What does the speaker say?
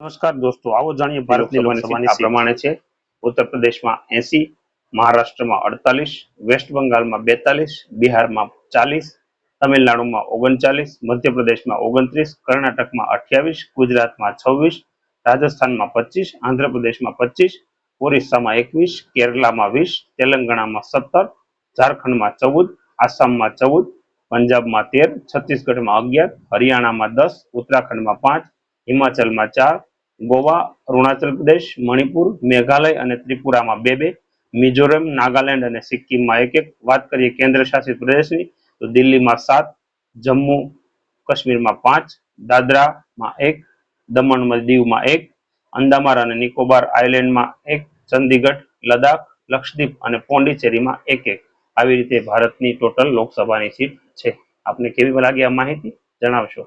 નમસ્કાર દોસ્તો, આવો જાણીએ ભારતની લોકસભાની સીટ પ્રમાણે છે. ઉત્તર પ્રદેશમાં 80, મહારાષ્ટ્રમાં 48, વેસ્ટ બંગાળમાં 42, બિહારમાં 40, તમિલનાડુમાં 39, મધ્યપ્રદેશમાં 29, કર્ણાટકમાં 28, ગુજરાતમાં 26, રાજસ્થાનમાં 25, આંધ્રપ્રદેશમાં 25, ઓરિસ્સામાં 21, કેરલામાં 20, તેલંગાણામાં 17, ઝારખંડમાં 14, આસામમાં 14, પંજાબમાં 13, છત્તીસગઢમાં 11, હરિયાણામાં 10, ઉત્તરાખંડમાં 5, હિમાચલમાં 4, ગોવા, અરુણાચલ પ્રદેશ, મણિપુર, મેઘાલય અને ત્રિપુરામાં 2-2, મિઝોરમ, નાગાલેન્ડ અને સિક્કિમમાં 1-1. વાત કરીએ કેન્દ્ર શાસિત પ્રદેશની તો દિલ્હીમાં 7, જમ્મુ કાશ્મીરમાં 5, દાદરામાં 1, દમણ દીવમાં 1, અંદામાન અને નિકોબાર આઇલેન્ડમાં 1, ચંદીગઢ, લદ્દાખ, લક્ષદ્વીપ અને પોંડિચેરીમાં 1-1. આવી રીતે ભારતની ટોટલ લોકસભાની સીટ છે. આપને કેવી લાગી આ માહિતી જણાવશો?